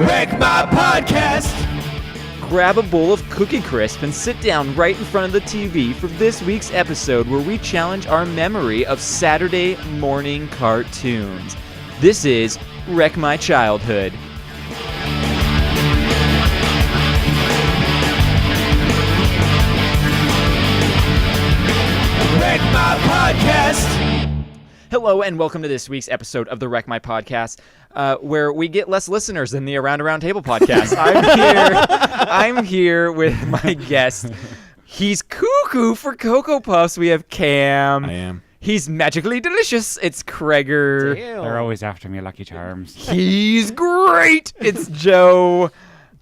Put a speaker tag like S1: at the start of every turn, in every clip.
S1: Wreck My Podcast.
S2: Grab a bowl of Cookie Crisp and sit down right in front of the TV for this week's episode where we challenge our memory of Saturday morning cartoons. This is Wreck My Childhood.
S1: Wreck My Podcast.
S2: Hello and welcome to this week's episode of the Wreck My Podcast, where we get less listeners than the Around a Round Table podcast. I'm here with my guest. He's cuckoo for Cocoa Puffs. We have Cam.
S3: I am.
S2: He's magically delicious. It's Kreger.
S4: Damn. They're always after me, Lucky Charms.
S2: He's great. It's Joe.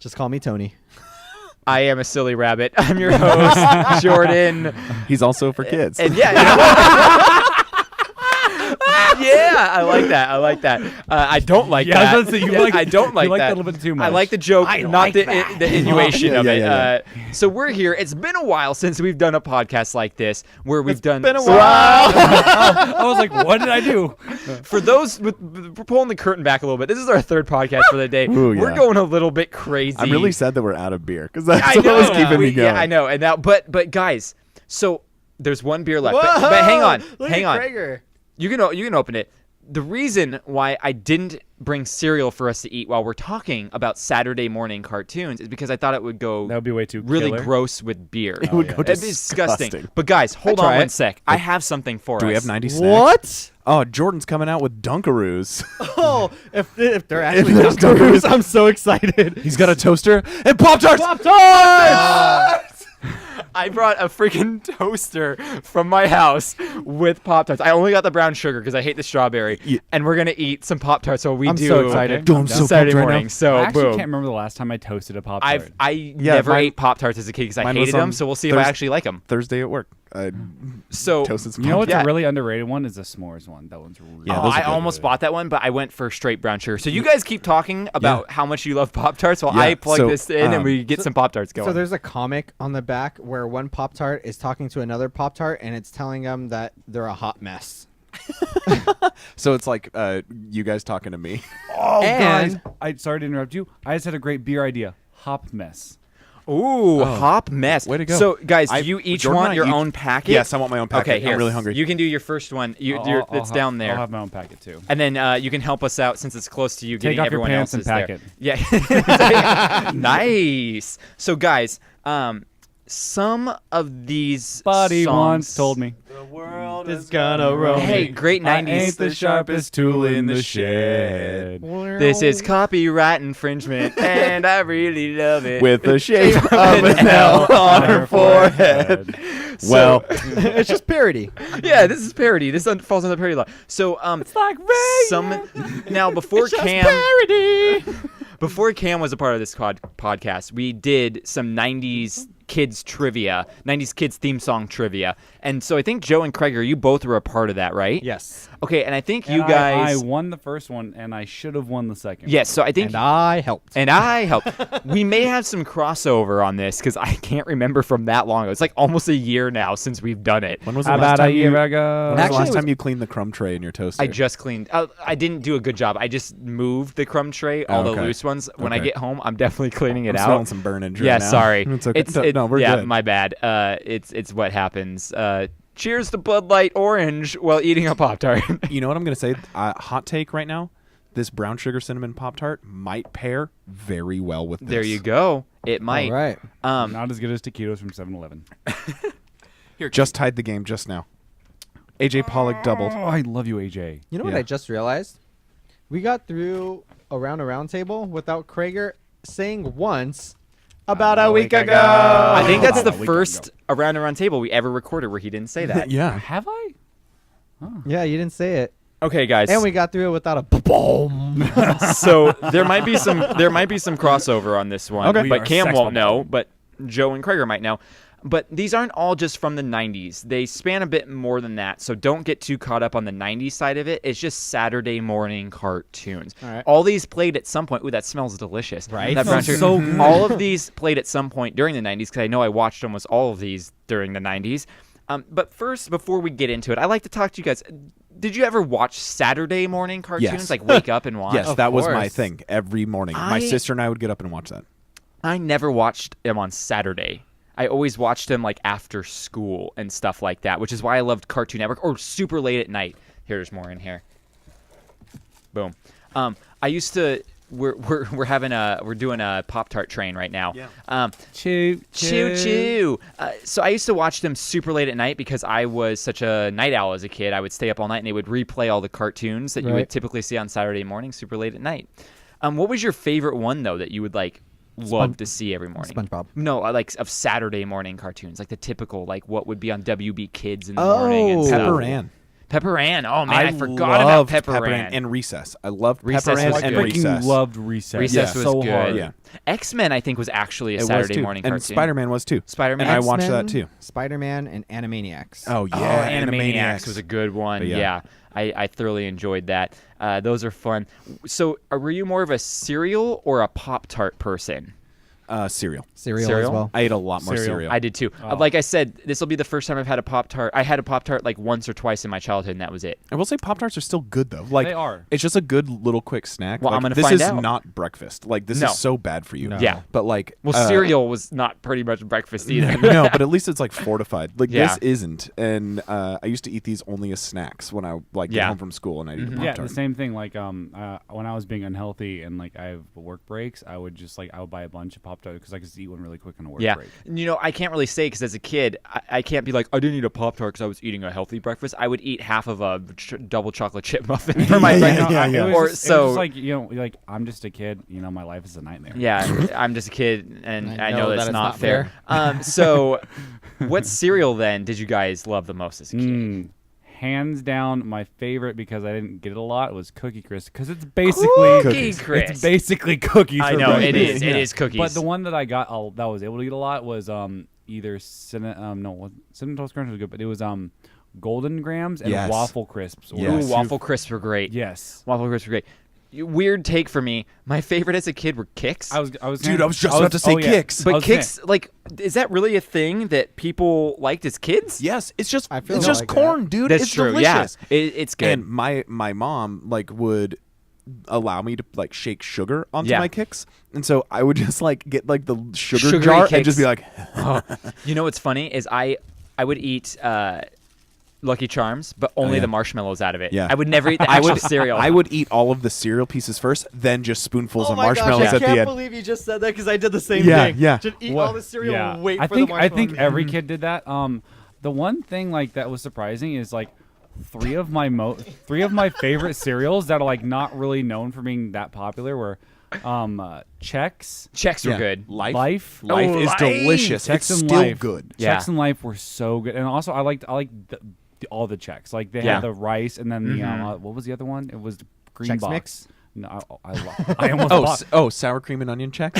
S5: Just call me Tony.
S2: I am a silly rabbit. I'm your host, Jordan.
S3: He's also for kids.
S2: And yeah, you know what? Yeah, I like that. I don't like that. I don't like that.
S4: A little bit too much.
S2: I like the joke, not the innuation of it.
S3: Yeah.
S2: So we're here. It's been a while since we've done a podcast like this where we've done.
S5: Been a while.
S4: I was like, what did I do?
S2: For those, we're pulling the curtain back a little bit. This is our third podcast for the day.
S3: Ooh, yeah.
S2: We're going a little bit crazy.
S3: I'm really sad that we're out of beer because that's
S2: I
S3: what
S2: know.
S3: was keeping me going.
S2: Yeah, I know. And now, but guys, so there's one beer left.
S5: Whoa!
S2: But hang on.
S5: Look
S2: Hang
S5: at
S2: on.
S5: Kreger.
S2: You can open it. The reason why I didn't bring cereal for us to eat while we're talking about Saturday morning cartoons is because I thought it would go
S4: That would be way too
S2: really
S4: killer.
S2: gross with beer.
S3: It would go
S2: It'd be disgusting.
S3: disgusting.
S2: But guys, hold on
S5: try
S2: one
S5: it.
S2: sec. I have something for us.
S3: Do we have 90 snacks?
S5: What?
S3: Oh, Jordan's coming out with Dunkaroos.
S5: Oh, if they're actually
S3: there's
S5: Dunkaroos, I'm so excited.
S3: He's got a toaster and Pop Tarts.
S5: Pop Tarts!
S2: I brought a freaking toaster from my house with Pop Tarts. I only got the brown sugar because I hate the strawberry.
S3: Yeah.
S2: And we're gonna eat some Pop Tarts. So we
S5: I'm
S2: do.
S5: so excited.
S3: Dude, I'm so
S2: Saturday
S3: pumped right
S2: morning.
S3: now.
S2: So
S4: I actually
S2: boom.
S4: can't remember the last time I toasted a Pop Tart.
S2: I never
S3: mine-
S2: ate Pop Tarts as a kid because I
S3: mine was
S2: hated them.
S3: on
S2: So we'll see if I
S3: Thurs-
S2: actually like them.
S3: Thursday at work. I
S2: So
S3: toasted some
S4: You know
S3: Pop
S4: what's
S2: Yeah.
S4: a really underrated one is the s'mores one. That one's really
S3: Yeah,
S2: Oh,
S3: those are
S2: I
S3: good.
S2: almost bought that one, but I went for straight brown sugar. So you guys keep talking about how much you love Pop Tarts while
S3: Yeah,
S2: I plug
S3: so,
S2: this in and we get some Pop Tarts going.
S5: So there's a comic on the back where one Pop Tart is talking to another Pop Tart, and it's telling them that they're a hot mess.
S3: So it's like you guys talking to me.
S4: Oh,
S5: And-
S4: guys, sorry to interrupt you. I just had a great beer idea. Hop mess.
S2: Ooh, hop mess.
S3: Way to go.
S2: So guys,
S3: I-
S2: do you each
S3: Jordan and
S2: want
S3: I
S2: your
S3: each-
S2: own packet?
S3: Yes, I want my own packet.
S2: Okay, here.
S3: I'm really hungry.
S2: You can do your first one. It's down there.
S4: I'll have my own packet too.
S2: And then you can help us out since it's close to you
S4: Take
S2: getting
S4: off your
S2: everyone
S4: pants
S2: else's
S4: and pack
S2: there.
S4: it.
S2: Yeah. Nice. So guys, some of these
S4: Buddy
S2: songs
S4: once told me.
S3: The world
S5: is gonna roll.
S2: Hey, great 90s.
S4: I ain't the sharpest tool in the shed.
S2: This is copyright infringement, and I really love it.
S3: with the shape of an L on her forehead. Well,
S5: It's just parody.
S2: Yeah, this is parody. This falls under parody law. So,
S4: It's like
S2: now before
S5: It's just
S2: Cam,
S5: parody.
S2: before Cam was a part of this podcast, we did some 90s kids trivia, 90s kids theme song trivia. And so I think Joe and Kreger, you both were a part of that, right?
S5: Yes.
S2: Okay, and I think
S4: And
S2: you guys...
S4: I won the first one, and I should have won the second.
S2: Yes, so I think...
S5: And I helped.
S2: And I helped. We may have some crossover on this because I can't remember from that long ago. It's like almost a year now since we've done it.
S3: when was the
S4: About
S3: last
S4: a
S3: time
S4: year
S3: you?
S4: ago.
S3: When was the
S5: Actually,
S3: last
S5: it
S3: time
S5: was-
S3: you cleaned the crumb tray in your toaster?
S2: I just cleaned. I didn't do a good job. I just moved the crumb tray, all the
S3: Okay.
S2: loose ones. When I
S3: Okay.
S2: get home, I'm definitely cleaning it
S3: I'm
S2: out.
S3: smelling some burnage right
S2: Yeah,
S3: now.
S2: sorry.
S3: It's okay. No, we're
S2: yeah,
S3: good.
S2: my bad. It's what happens. Cheers to Bud Light Orange while eating a Pop-Tart.
S3: You know what I'm going to say? Hot take right now. This brown sugar cinnamon Pop-Tart might pair very well with this.
S2: There you go. It might.
S5: All right.
S4: Not as good as taquitos from 7-Eleven.
S3: Just tied the game just now. AJ Pollock doubled.
S4: Oh, I love you, AJ.
S5: You know what
S3: Yeah.
S5: I just realized? We got through around a round table without Kreger saying once about a week ago.
S2: I think that's
S4: About
S2: the
S4: a week
S2: first
S4: ago.
S2: around table we ever recorded where he didn't say that.
S3: Yeah.
S4: Have I?
S5: Yeah, you didn't say it.
S2: Okay, guys.
S5: And we got through it without a boom.
S2: So there might be some crossover on this one.
S3: Okay.
S2: But
S4: We are
S2: Cam
S4: sex
S2: won't know,
S4: bombs.
S2: but Joe and Kreger might know. But these aren't all just from the 90s. They span a bit more than that, so don't get too caught up on the 90s side of it. It's just Saturday morning cartoons.
S5: All right.
S2: All these played at some point. Ooh, that smells delicious.
S5: Right?
S2: That brown
S4: Smells
S2: sugar.
S4: so good.
S2: All of these played at some point during the 90s because I know I watched almost all of these during the 90s. But first, before we get into it, I'd like to talk to you guys. Did you ever watch Saturday morning cartoons?
S3: Yes.
S2: Like wake up and watch?
S3: Yes,
S5: Of
S3: that was my
S5: course.
S3: thing every morning. My sister and I would get up and watch that.
S2: I never watched them on Saturday. I always watched them like after school and stuff like that, which is why I loved Cartoon Network or super late at night. Here's more in here. Boom. I used to. We're doing a Pop Tart train right now.
S3: Yeah.
S4: Choo
S2: Choo. So I used to watch them super late at night because I was such a night owl as a kid. I would stay up all night and they would replay all the cartoons that you would
S5: Right.
S2: typically see on Saturday morning super late at night. What was your favorite one though that you would like love to see every morning?
S5: SpongeBob.
S2: No, like of Saturday morning cartoons, like the typical like what would be on WB Kids in the morning and
S5: Oh.
S2: stuff.
S3: Pepper Ann.
S2: Pepper Ann. Oh man, I forgot about
S3: loved
S2: Pepper Ann.
S3: and Recess. I loved
S2: Recess
S3: Pepper Ann
S2: was
S3: and
S2: good.
S3: Recess.
S4: freaking loved Recess.
S2: Recess
S3: Yeah.
S2: was
S4: so
S2: good.
S4: hard.
S3: Yeah.
S2: X-Men I think was actually a
S3: It was
S2: Saturday
S3: too.
S2: morning
S3: and
S2: cartoon.
S3: Spider-Man was too.
S2: Spider-Man.
S3: And I watched that
S5: X-Men,
S3: too.
S5: Spider-Man and Animaniacs.
S3: Oh yeah,
S2: Oh, Animaniacs was a good one.
S3: But
S2: Yeah,
S3: yeah.
S2: I thoroughly enjoyed that. Those are fun. So, were you more of a cereal or a Pop Tart person?
S3: Cereal.
S5: Cereal as
S2: Cereal?
S5: well.
S3: I ate a lot more
S4: Cereal.
S3: cereal.
S2: I did too.
S4: Oh.
S2: Like I said, this will be the first time I've had a Pop Tart. I had a Pop Tart like once or twice in my childhood, and that was it.
S3: I will say Pop-Tarts are still good though. Like
S4: They are.
S3: It's just a good little quick snack.
S2: Well,
S3: like,
S2: I'm gonna
S3: this
S2: find
S3: is
S2: out.
S3: not breakfast. Like this
S2: No.
S3: is so bad for you.
S5: No.
S2: Yeah.
S3: But like
S2: Well, cereal was not pretty much breakfast either.
S3: no, but at least it's like fortified. Like
S2: Yeah.
S3: this isn't. And I used to eat these only as snacks when I like get
S2: Yeah.
S3: home from school and I'd eat a
S4: Yeah,
S3: Pop-Tart.
S4: the same thing. Like when I was being unhealthy and like I have work breaks, I would buy a bunch of Pop Tarts because I could just eat one really quick on a work
S2: Yeah,
S4: break.
S2: you know, I can't really say because as a kid, I can't be like, I didn't eat a Pop Tart because I was eating a healthy breakfast. I would eat half of a double chocolate chip muffin for my breakfast.
S4: It was
S2: Or
S4: just,
S2: so.
S4: it was just like like I'm just a kid. My life is a nightmare.
S2: Yeah, I'm just a kid, and I know
S5: that
S2: that's
S5: it's
S2: not
S5: not
S2: fair. So, what cereal then did you guys love the most as a kid?
S4: Hands down, my favorite because I didn't get it a lot was Cookie Crisp because it's basically
S2: Cookie Crisp.
S4: It's basically cookies.
S2: I
S4: for
S2: know it
S4: breakfast.
S2: is. It is cookies.
S4: But the one that I got that was able to eat a lot was either Cinnamon Toast Crunch was good, but it was Golden Grams and
S3: Yes.
S4: Waffle Crisps. were
S3: Yes.
S2: Ooh,
S4: two-
S2: waffle crisps were great.
S4: Yes.
S2: Waffle crisps were great. Weird take for me. My favorite as a kid were Kicks.
S4: I was
S3: Dude, I was just about to say Kix.
S2: But
S4: I was
S2: Kicks, like, is that really a thing that people liked as kids?
S3: Yes, it's just
S5: I feel
S3: it's just
S5: like
S3: corn, dude.
S2: That's
S3: it's
S2: true.
S3: delicious.
S2: Yeah, it's good.
S3: And my mom like would allow me to like shake sugar onto
S2: Yeah.
S3: my Kicks, and so I would just like get like the sugar
S2: Sugary
S3: jar
S2: Kix.
S3: and just be like,
S2: You know what's funny is I would eat Lucky Charms, but only
S3: yeah.
S2: the marshmallows out of it.
S3: Yeah.
S2: I would never eat the actual cereal.
S3: I would eat all of the cereal pieces first, then just spoonfuls
S5: Oh
S3: of
S5: my
S3: marshmallows
S5: gosh, I
S3: at the
S5: can't
S3: end.
S5: believe you just said that because I did the same
S3: Yeah,
S5: thing.
S3: yeah.
S5: Just eat
S4: What-
S5: all the cereal
S4: yeah.
S5: and wait
S4: I
S5: for
S4: think
S5: the
S4: I think
S5: marshmallow.
S4: every kid did that. The one thing like that was surprising is like three of my favorite cereals that are like not really known for being that popular were Chex.
S2: Chex were
S3: Yeah.
S2: good.
S3: Life
S2: Oh,
S3: is
S2: Life.
S3: delicious.
S4: Chex
S3: It's
S4: and
S3: still
S4: Life.
S3: good.
S2: Yeah.
S4: Chex and Life were so good, and also I liked all the Chex. Like they
S2: Yeah.
S4: had the rice, and then the what was the other one? It was the green
S5: Chex
S4: box.
S5: Mix?
S4: No, I almost bought.
S3: Sour cream and onion check.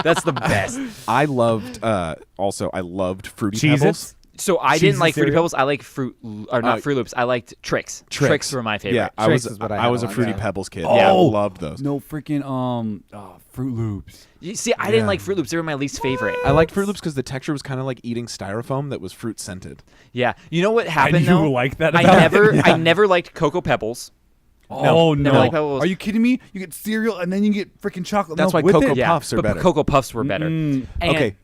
S2: That's the best.
S3: I loved I loved Fruity
S4: Cheez-Its?
S3: Pebbles.
S2: So I
S4: Cheez-Its
S2: didn't like Fruity
S4: cereal?
S2: Pebbles. I like not Fruit Loops. I liked Tricks. Tricks were my favorite.
S3: Yeah, I
S5: Tricks
S3: was
S5: is what I
S3: I
S5: had
S3: was
S5: a
S3: a
S5: lot,
S3: Fruity
S5: yeah.
S3: Pebbles kid.
S4: Oh!
S3: Yeah, I loved those.
S4: No freaking Fruit Loops.
S2: You see, I didn't
S3: Yeah.
S2: like Fruit Loops. They were my least favorite.
S3: I liked Fruit Loops because the texture was kind of like eating styrofoam that was fruit scented.
S2: Yeah. You know what happened
S4: you
S2: though?
S4: like that
S2: I
S4: about
S2: never
S3: it?
S2: I never liked Cocoa Pebbles.
S4: Oh
S2: never
S4: no!
S2: liked Pebbles.
S4: Are you kidding me? You get cereal and then you get freaking chocolate.
S3: That's
S4: milk
S3: why
S4: with
S3: Cocoa
S4: it?
S2: Yeah,
S3: Puffs are
S2: but
S3: better.
S2: Cocoa Puffs were better.
S4: Mm.
S2: And-
S3: Okay,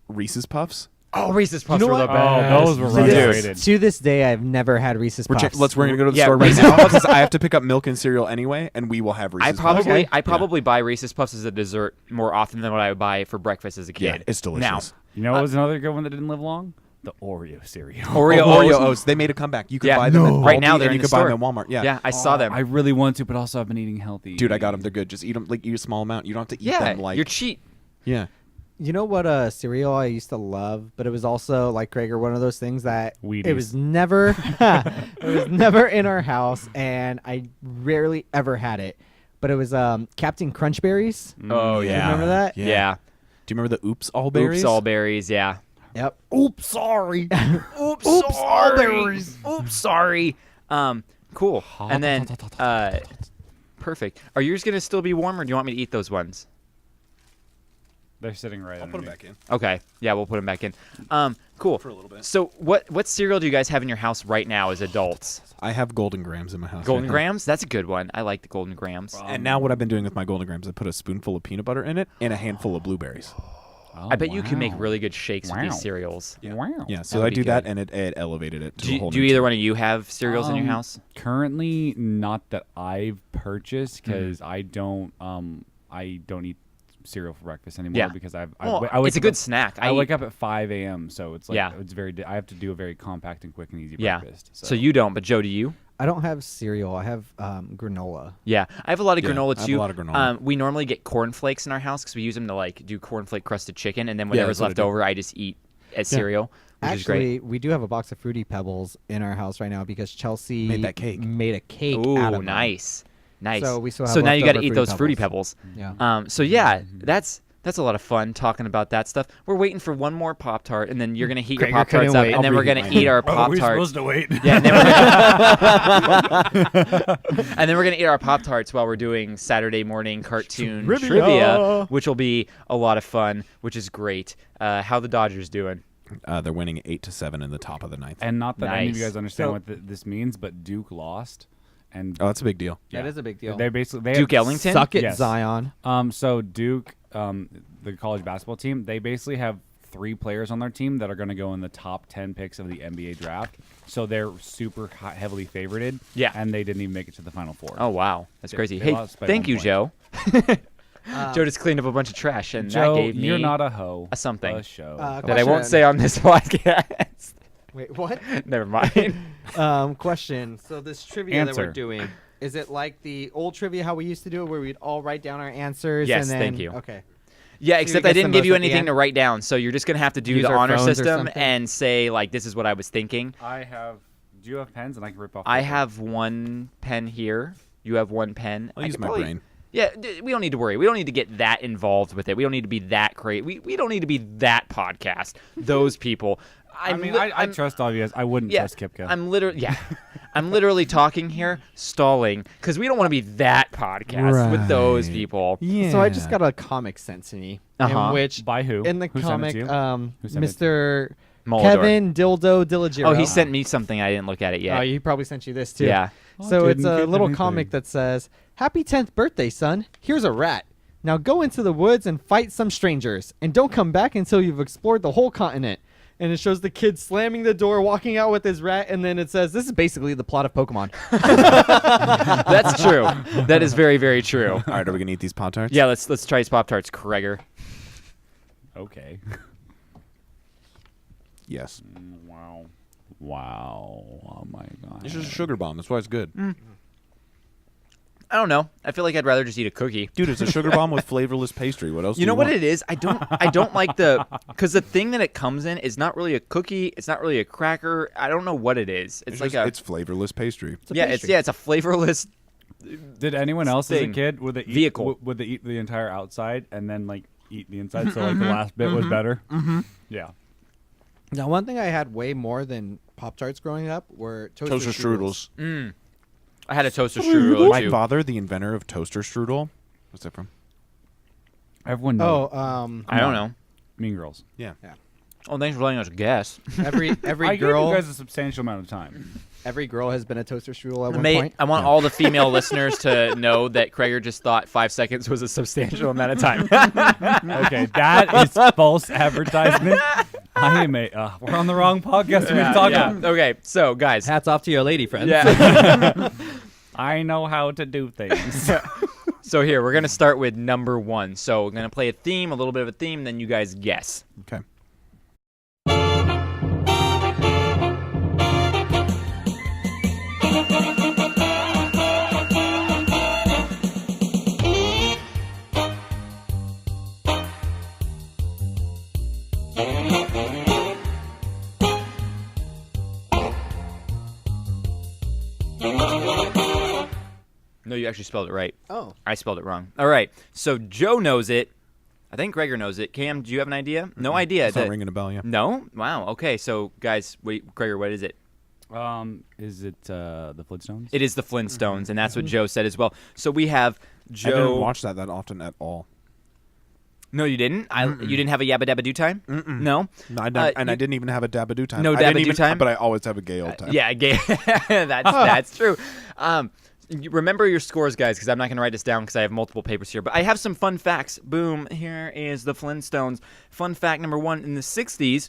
S3: Reese's Puffs.
S2: Oh, Reese's Puffs
S5: know
S2: were the
S5: what?
S2: best.
S4: Oh, those were
S5: To this,
S4: underrated.
S5: to this day, I've never had Reese's Puffs.
S3: We're gonna go to the
S2: Yeah,
S3: store right
S2: Reese's
S3: now because I have to pick up milk and cereal anyway, and we will have Reese's Puffs.
S2: I probably buy Reese's Puffs as a dessert more often than what I would buy for breakfast as a kid.
S3: Yeah, it's delicious.
S2: Now,
S4: You know what was another good one that didn't live long? The Oreo cereal.
S2: Oreo
S3: Oreo
S2: O's.
S3: O's. They made a comeback. You could
S2: Yeah.
S3: buy them
S2: No.
S3: at
S2: Right now
S3: Aldi
S2: they're
S3: and
S2: in
S3: you
S2: the
S3: could buy them
S2: store.
S3: at Walmart. Yeah,
S2: Yeah, I saw them.
S4: I really want to, but also I've been eating healthy.
S3: dude, I got them. They're good. Just eat them. Like eat a small amount. You don't have to eat
S2: Yeah,
S3: them. Like
S2: you're cheap.
S3: yeah.
S5: You know what cereal I used to love, but it was also like Krager, one of those things that
S4: Wheaties.
S5: it was never in our house, and I rarely ever had it. But it was Captain Crunch Berries.
S2: Oh
S5: You
S2: yeah.
S5: remember that?
S2: Yeah.
S3: Do you remember the Oops All Berries?
S2: Oops, all berries. Yeah.
S5: Yep.
S4: Oops, sorry.
S2: Oops,
S5: all berries.
S2: Oops, sorry. Cool. And then, perfect. Are yours gonna still be warm, or do you want me to eat those ones?
S4: They're sitting right.
S3: I'll put them back in.
S2: Okay. Yeah, we'll put them back in. Cool.
S3: For a little bit.
S2: So what cereal do you guys have in your house right now as adults?
S3: I have Golden Grams in my house.
S2: Golden
S3: right now.
S2: Grams? That's a good one. I like the Golden Grams.
S3: And now what I've been doing with my Golden Grams, I put a spoonful of peanut butter in it and a handful of blueberries.
S4: Oh,
S2: I bet you can make
S4: wow.
S2: really good shakes with
S4: Wow.
S2: these cereals.
S4: Wow.
S3: Yeah, so
S2: That would
S3: I
S2: be
S3: do that,
S2: good.
S3: and it elevated it to a whole
S2: Do
S3: new
S2: either
S3: tier.
S2: one of you have cereals in your house?
S4: Currently, not that I've purchased
S2: Mm-hmm.
S4: because I don't eat cereal for breakfast anymore
S2: Yeah.
S4: because I
S2: Well,
S4: wake
S2: it's a
S4: up
S2: good
S4: at-
S2: snack.
S4: I wake up at 5 a.m. so it's like
S2: Yeah.
S4: it's I have to do a very compact and quick and easy
S2: Yeah.
S4: breakfast.
S2: So you don't, but Joe, do you?
S5: I don't have cereal. I have granola.
S2: Yeah, I have a lot of
S3: Yeah,
S2: granola
S3: I have
S2: too.
S3: a lot of granola.
S2: We normally get cornflakes in our house because we use them to like do cornflake crusted chicken, and then
S3: Yeah,
S2: whatever's
S3: that's what I
S2: left
S3: do.
S2: over, I just eat as cereal, which is great.
S5: Actually, we do have a box of Fruity Pebbles in our house right now because Chelsea
S3: Made that cake.
S5: Made a cake
S2: Ooh,
S5: out of them.
S2: nice.
S5: So we still have
S2: So now you got to
S5: leftover
S2: eat those
S5: Fruity
S2: Fruity Pebbles.
S5: Yeah.
S2: So yeah, that's a lot of fun talking about that stuff. We're waiting for one more Pop Tart, and then you're gonna heat your
S5: Gregor
S2: Pop Tarts
S5: couldn't
S2: up,
S5: wait.
S2: and then
S5: I'll
S2: we're gonna
S5: reheat mine.
S2: eat our Pop Tarts.
S4: to wait?
S2: Yeah, and then we're gonna eat our Pop Tarts while we're doing Saturday morning cartoon trivia, which will be a lot of fun, which is great. How the Dodgers doing?
S3: They're winning 8-7 in the top of the ninth.
S4: And not that any of you
S2: Nice.
S4: guys understand
S5: So-
S4: what this means, but Duke lost, and
S3: Oh, that's a big deal.
S5: That is a big deal.
S4: They basically
S2: Duke Ellington?
S5: Suck it,
S4: Yes.
S5: Zion.
S4: So Duke, the college basketball team, they basically have 3 players on their team that are going to go in the top 10 picks of the NBA draft. So they're super heavily favorited.
S2: Yeah.
S4: And they didn't even make it to the Final Four.
S2: Oh wow, that's crazy.
S4: they
S2: Hey,
S4: lost by
S2: thank
S4: 1
S2: you,
S4: point.
S2: Joe. Joe just cleaned up a bunch of trash, and
S4: Joe,
S2: that gave me
S4: you're not a hoe.
S2: a something.
S4: A show.
S2: that I won't
S5: Question.
S2: say on this podcast.
S5: Wait, what?
S2: Never mind.
S5: Question. So this trivia that
S4: Answer.
S5: we're doing, is it like the old trivia how we used to do it, where we'd all write down our answers?
S2: Yes,
S5: and then,
S2: thank you.
S5: Okay.
S2: Yeah,
S5: you
S2: except
S5: guess
S2: I
S5: the
S2: didn't give
S5: most
S2: you
S5: at the
S2: anything
S5: end?
S2: to write down, so you're just gonna have to do
S5: Use
S2: the
S5: our
S2: honor
S5: phones or
S2: system
S5: something?
S2: and say like, "This is what I was thinking."
S4: I have. Do you have pens and I can rip off?
S2: I
S4: paper?
S2: have one pen here. You have one pen.
S3: I'll
S2: I
S3: use
S2: could
S3: my
S2: probably-
S3: brain.
S2: Yeah, we don't need to worry. We don't need to get that involved with it. We don't need to be that crazy. We don't need to be that podcast. Those people.
S4: I trust all of you guys. I wouldn't trust Kipka.
S2: I'm literally talking here, stalling, because we don't want to be that podcast with those
S3: Right.
S2: people.
S3: Yeah.
S5: So I just got a comic sent to me,
S2: Uh-huh.
S5: in which
S4: By who?
S5: in the
S4: Who sent it
S5: comic,
S4: to you? Who sent it to
S5: Mr.
S2: Moldor.
S5: Kevin Dildo Dilligero.
S2: Oh, he sent me something. I didn't look at it yet.
S5: Oh, he probably sent you this too.
S2: Yeah.
S5: So
S4: I
S5: it's
S4: didn't
S5: a
S4: get
S5: little
S4: anything.
S5: comic that says, "Happy 10th birthday, son. Here's a rat. Now go into the woods and fight some strangers, and don't come back until you've explored the whole continent." And it shows the kid slamming the door, walking out with his rat, and then it says, "This is basically the plot of Pokemon."
S2: That's true. That is very, very true.
S3: All right, are we gonna eat these Pop Tarts?
S2: Yeah, let's try these Pop Tarts, Kreger.
S4: Okay.
S3: Yes.
S4: Wow. Wow. Oh my god.
S3: This is a sugar bomb. That's why it's good.
S2: I don't know. I feel like I'd rather just eat a cookie.
S3: Dude, it's a sugar bomb with flavorless pastry. What else?
S2: You know what it is? I don't like because the thing that it comes in is not really a cookie. It's not really a cracker. I don't know what it is. It's like
S3: it's flavorless pastry.
S2: it's a flavorless.
S4: Did anyone else as a
S2: thing.
S4: kid would they eat,
S2: Vehicle.
S4: would they eat the entire outside and then like eat the inside so like the last bit was better? Mm-hmm. Yeah.
S5: Now, one thing I had way more than Pop Tarts growing up were toaster strudels.
S2: I had a toaster strudel
S3: Mike
S2: too.
S3: Bother, the inventor of toaster strudel. What's that from?
S4: Everyone knows.
S5: Oh,
S2: I don't know.
S4: Mean Girls.
S3: Yeah.
S2: Oh, thanks for letting us guess.
S5: every
S4: I gave
S5: girl
S4: you guys a substantial amount of time.
S5: every girl has been a toaster strudel at one
S2: Mate,
S5: point.
S2: I want all the female listeners to know that Kreger just thought 5 seconds was a substantial amount of time.
S4: Okay, that is false advertisement. I am we're on the wrong podcast. We're talking.
S2: Okay, so guys.
S6: Hats off to your lady friends.
S2: Yeah.
S4: I know how to do things.
S2: So here, we're going to start with number 1. So we're going to play a theme, a little bit of a theme, then you guys guess.
S3: Okay.
S2: No, you actually spelled it right.
S5: Oh,
S2: I spelled it wrong. All right. So Joe knows it. I think Gregor knows it. Cam, do you have an idea? No idea.
S3: It's not ringing a bell, yeah.
S2: No? Wow. Okay. So guys, wait, Gregor, what is it?
S4: Is it the Flintstones?
S2: It is the Flintstones, and that's what Joe said as well. So we have
S3: I didn't
S2: Joe.
S3: watch that often at all.
S2: No, you didn't. You didn't have a Yabba Dabba Doo time. No.
S3: No, I didn't even have a Dabba-Doo time.
S2: No
S3: I didn't
S2: Dabba-Doo
S3: even-
S2: time?
S3: But I always have a gay old time.
S2: Yeah, gay. That's true. You remember your scores, guys, because I'm not going to write this down because I have multiple papers here. But I have some fun facts. Boom. Here is the Flintstones. Fun fact number 1. In the 60s,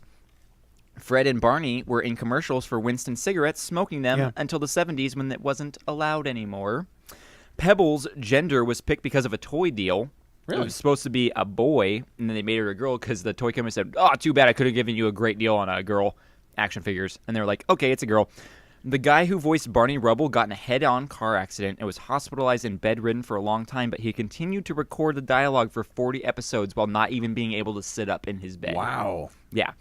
S2: Fred and Barney were in commercials for Winston cigarettes, smoking them until the 70s when it wasn't allowed anymore. Pebble's gender was picked because of a toy deal. Really? It was supposed to be a boy, and then they made her a girl because the toy company said, "Oh, too bad, I could have given you a great deal on a girl action figures." And they were like, "Okay, it's a girl." The guy who voiced Barney Rubble got in a head-on car accident and was hospitalized and bedridden for a long time, but he continued to record the dialogue for 40 episodes while not even being able to sit up in his bed.
S3: Wow.
S2: Yeah.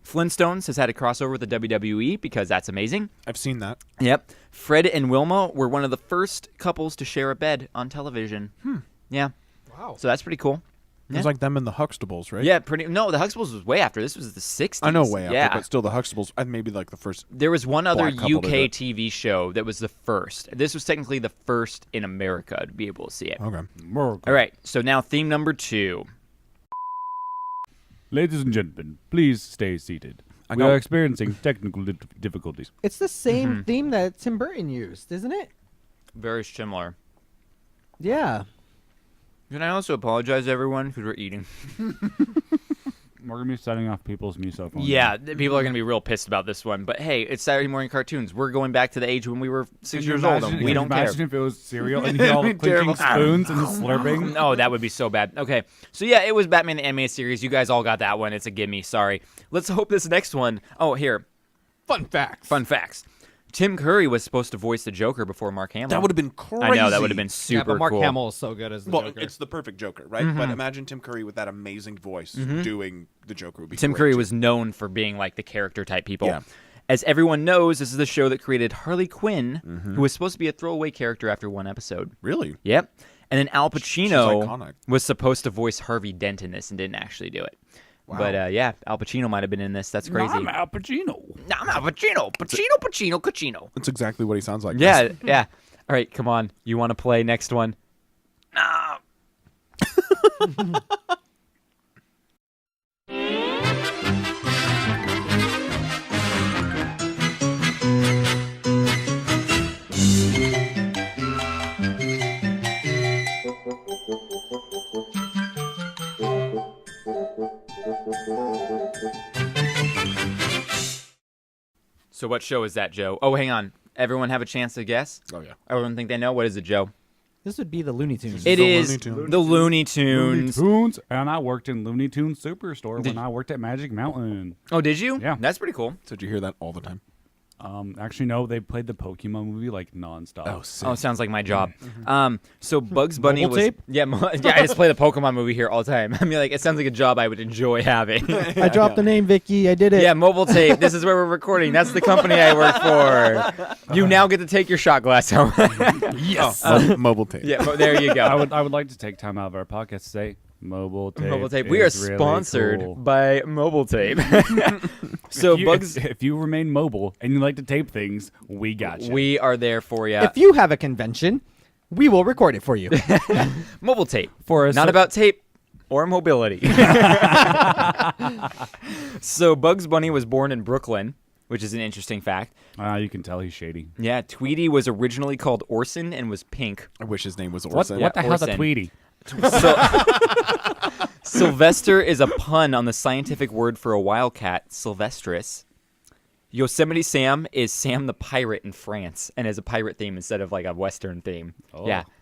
S2: Flintstones has had a crossover with the WWE because that's amazing.
S3: I've seen that.
S2: Yep. Fred and Wilma were one of the first couples to share a bed on television. Yeah.
S5: Wow.
S2: So that's pretty cool.
S3: It was like them and the Huxtables, right?
S2: Yeah, No, the Huxtables was way after. This was the 60s.
S3: I know way after,
S2: Yeah.
S3: but still the Huxtables, maybe like the first.
S2: There was one other
S3: Black couple to do
S2: UK
S3: it.
S2: TV show that was the first. This was technically the first in America to be able to see it.
S3: Okay.
S2: All right, so now theme number 2.
S4: Ladies and gentlemen, please stay seated. We
S3: know-
S4: are experiencing technical difficulties.
S5: It's the same theme that Tim Burton used, isn't it?
S2: Very similar.
S5: Yeah.
S2: Can I also apologize to everyone because we're eating?
S4: We're going to be setting off people's miso phones.
S2: Yeah, people are going to be real pissed about this one. But hey, it's Saturday morning cartoons. We're going back to the age when we were 6 years old, and we don't care.
S4: Imagine if it was cereal and you all clinking spoons and slurping.
S2: Oh, that would be so bad. Okay, so yeah, it was Batman the Animated Series. You guys all got that one. It's a gimme. Sorry. Let's hope this next one. Oh, here.
S5: Fun facts.
S2: Fun facts. Tim Curry was supposed to voice the Joker before Mark Hamill.
S3: That would have been crazy.
S2: I know, that would have been
S5: Yeah,
S2: super
S5: but Mark
S2: cool.
S5: Hamill is so good as the
S3: Well,
S5: Joker.
S3: it's the perfect Joker, right? But imagine Tim Curry with that amazing voice doing the Joker. Would be
S2: Tim
S3: great,
S2: Curry
S3: too.
S2: was known for being like the character type people.
S3: Yeah.
S2: As everyone knows, this is the show that created Harley Quinn, who was supposed to be a throwaway character after one episode.
S3: Really?
S2: Yep. And then Al Pacino
S3: iconic.
S2: was supposed to voice Harvey Dent in this and didn't actually do it.
S3: Wow.
S2: But yeah, Al Pacino might have been in this. That's crazy.
S4: I'm Al Pacino.
S2: I'm Al Pacino. Pacino.
S3: That's exactly what he sounds like.
S2: Yeah, yeah. All right, come on. You want to play next one? No. So what show is that, Joe? Oh, hang on. Everyone have a chance to guess?
S3: Oh, yeah.
S2: Everyone think they know? What is it, Joe?
S5: This would be the Looney Tunes.
S2: It
S3: the
S2: is
S3: Looney Tunes.
S2: the Looney
S4: Looney
S2: Tunes.
S4: Tunes. And I worked in Looney Tunes Superstore when I worked at Magic Mountain.
S2: Oh, did you?
S4: Yeah.
S2: That's pretty cool.
S3: So did you hear that all the time?
S4: Actually, no, they played the Pokemon movie like nonstop.
S3: sick.
S2: Oh, sounds like my job. So Bugs Bunny
S5: Mobile
S2: was
S5: tape?
S2: yeah, I just play the Pokemon movie here all the time. I mean, like it sounds like a job I would enjoy having.
S5: I dropped the name, Vicky. I did it.
S2: Yeah, mobile tape. This is where we're recording. That's the company I work for. You now get to take your shot glass home.
S3: Yes. Mobile tape.
S2: Yeah, there you go.
S4: I would like to take time out of our podcast to say mobile tape.
S2: Mobile tape. We are
S4: is really
S2: sponsored
S4: cool.
S2: by Mobile Tape. So
S4: if you remain mobile and you like to tape things, we got you.
S2: we are there for you.
S5: If you have a convention, we will record it for you.
S2: Mobile tape.
S4: For a
S2: Not
S4: cer-
S2: about tape or mobility. So Bugs Bunny was born in Brooklyn, which is an interesting fact.
S4: You can tell he's shady.
S2: Yeah, Tweety was originally called Orson and was pink.
S3: I wish his name was
S4: What
S3: Orson.
S4: the hell's a
S2: Orson.
S4: Tweety?
S2: Sylvester is a pun on the scientific word for a wildcat, Sylvestris. Yosemite Sam is Sam the Pirate in France and has a pirate theme instead of like a Western theme.
S4: Oh.
S2: Yeah.
S3: That